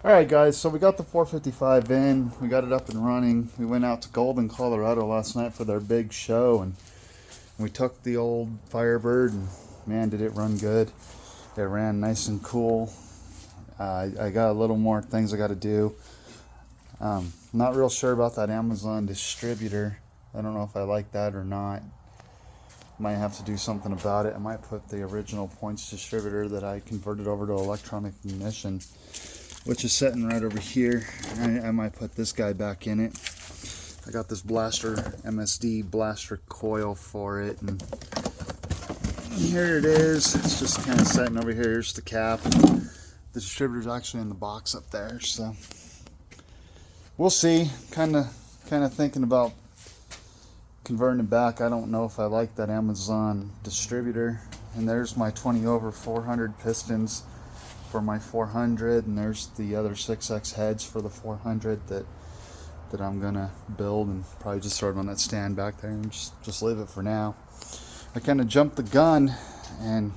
Alright guys, so we got the 455 in, we got it up and running. We went out to Golden, Colorado last night for their big show, and we took the old Firebird, and man, did it run good. It ran nice and cool. I got a little more things I got to do. Not real sure about that Amazon distributor. I don't know if I like that or not. Might have to do something about it. I might put the original points distributor that I converted over to electronic ignition, which is sitting right over here. I might put this guy back in it. I got this blaster, MSD blaster coil for it, and here it is. It's just kind of sitting over here. Here's the cap. The distributor's actually in the box up there, so we'll see. Kind of thinking about converting it back. I don't know if I like that Amazon distributor. And there's my 20 over 400 pistons for my 400, and there's the other 6X heads for the 400 that I'm gonna build, and probably just throw it on that stand back there and just leave it for now. I kind of jumped the gun and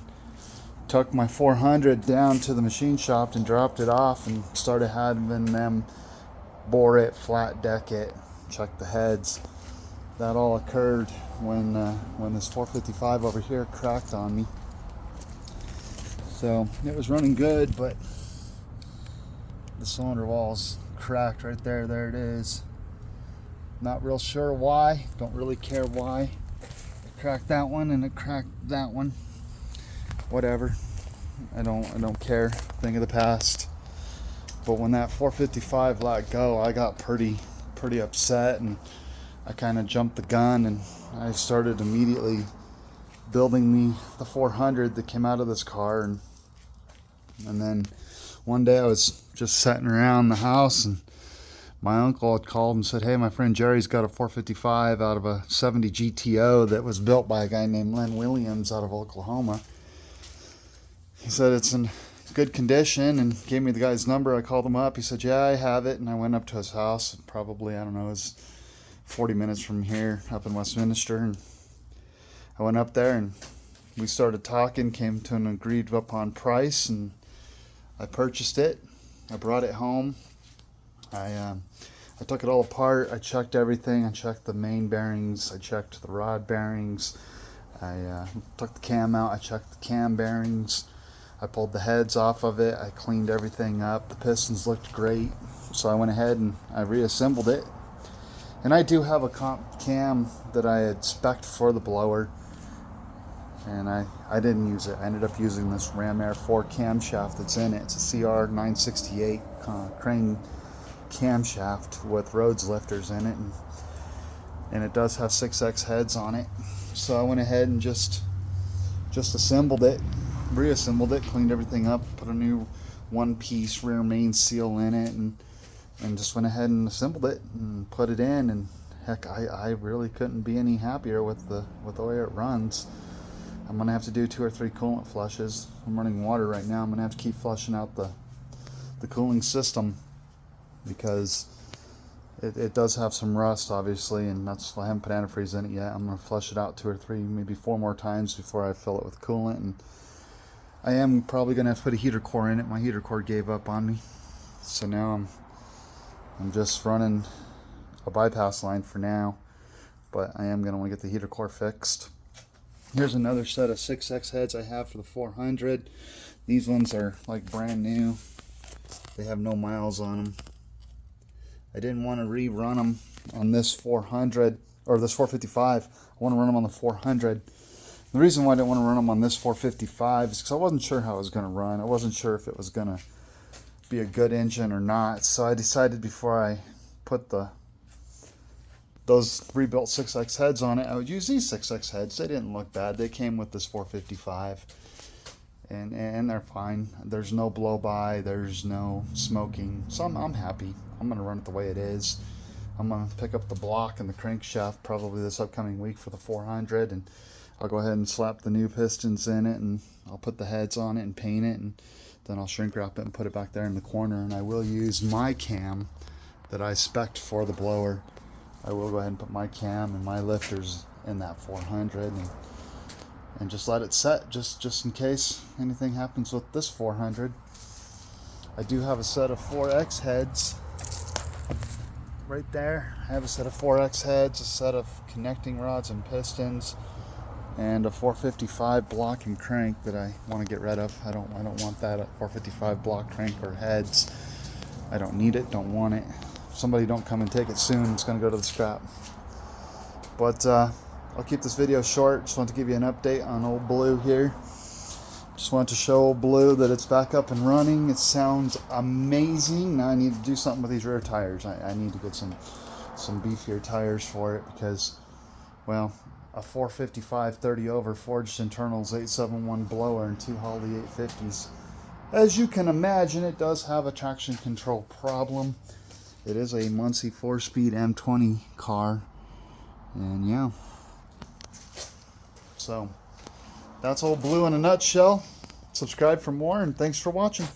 took my 400 down to the machine shop and dropped it off and started having them bore it, flat deck it, check the heads. That all occurred when this 455 over here cracked on me. So it was running good, but the cylinder wall's cracked right there. There it is. Not real sure why. Don't really care why. It cracked that one and it cracked that one. Whatever. I don't care. Thing of the past. But when that 455 let go, I got pretty upset, and I kind of jumped the gun, and I started immediately building the 400 that came out of this car, and then one day I was just sitting around the house, and my uncle had called and said, hey, my friend Jerry's got a 455 out of a 70 GTO that was built by a guy named Len Williams out of Oklahoma. He said it's in good condition and gave me the guy's number. I called him up. He said, yeah, I have it. And I went up to his house, probably, I don't know, it was 40 minutes from here up in Westminster. And I went up there and we started talking, came to an agreed upon price, and I purchased it. I brought it home. I took it all apart. I checked everything. I checked the main bearings. I checked the rod bearings. I took the cam out. I checked the cam bearings. I pulled the heads off of it. I cleaned everything up. The pistons looked great. So I went ahead and I reassembled it. And I do have a comp cam that I had spec'd for the blower, and I didn't use it. I ended up using this Ram Air 4 camshaft that's in it. It's a CR 968 crane camshaft with Rhodes lifters in it, and it does have 6X heads on it. So I went ahead and just assembled it, reassembled it, cleaned everything up, put a new one-piece rear main seal in it, and just went ahead and assembled it and put it in. And heck, I really couldn't be any happier with the way it runs. I'm gonna have to do 2 or 3 coolant flushes. I'm running water right now. I'm gonna have to keep flushing out the cooling system, because it does have some rust, obviously, and that's why I haven't put antifreeze in it yet. I'm gonna flush it out 2 or 3, maybe 4 more times before I fill it with coolant. And I am probably gonna have to put a heater core in it. My heater core gave up on me, so now I'm just running a bypass line for now, but I am going to want to get the heater core fixed. Here's another set of 6X heads I have for the 400. These ones are like brand new. They have no miles on them. I didn't want to rerun them on this 400 or this 455. I want to run them on the 400. The reason why I didn't want to run them on this 455 is because I wasn't sure how it was going to run. I wasn't sure if it was going to be a good engine or not, so I decided before I put those rebuilt 6X heads on it, I would use these 6X heads. They didn't look bad. They came with this 455, and they're fine. There's no blow by, there's no smoking, so I'm happy. I'm gonna run it the way it is. I'm gonna pick up the block and the crankshaft probably this upcoming week for the 400, and I'll go ahead and slap the new pistons in it, and I'll put the heads on it and paint it, and then I'll shrink wrap it and put it back there in the corner. And I will use my cam that I spec'd for the blower. I will go ahead and put my cam and my lifters in that 400, and just let it set just in case anything happens with this 400. I do have a set of 4X heads right there. I have a set of 4X heads, a set of connecting rods and pistons, and a 455 block and crank that I want to get rid of. I don't want that 455 block crank or heads. I don't need it, don't want it. If somebody don't come and take it soon, it's going to go to the scrap. But I'll keep this video short. Just want to give you an update on old Blue here. Just want to show old Blue that it's back up and running. It sounds amazing. Now I need to do something with these rear tires. I need to get some beefier tires for it because, well, a 455 30 over forged internals 871 blower and 2 Holley 850s. As you can imagine, it does have a traction control problem. It is a Muncie 4-speed M20 car. And yeah. So that's old Blue in a nutshell. Subscribe for more, and thanks for watching.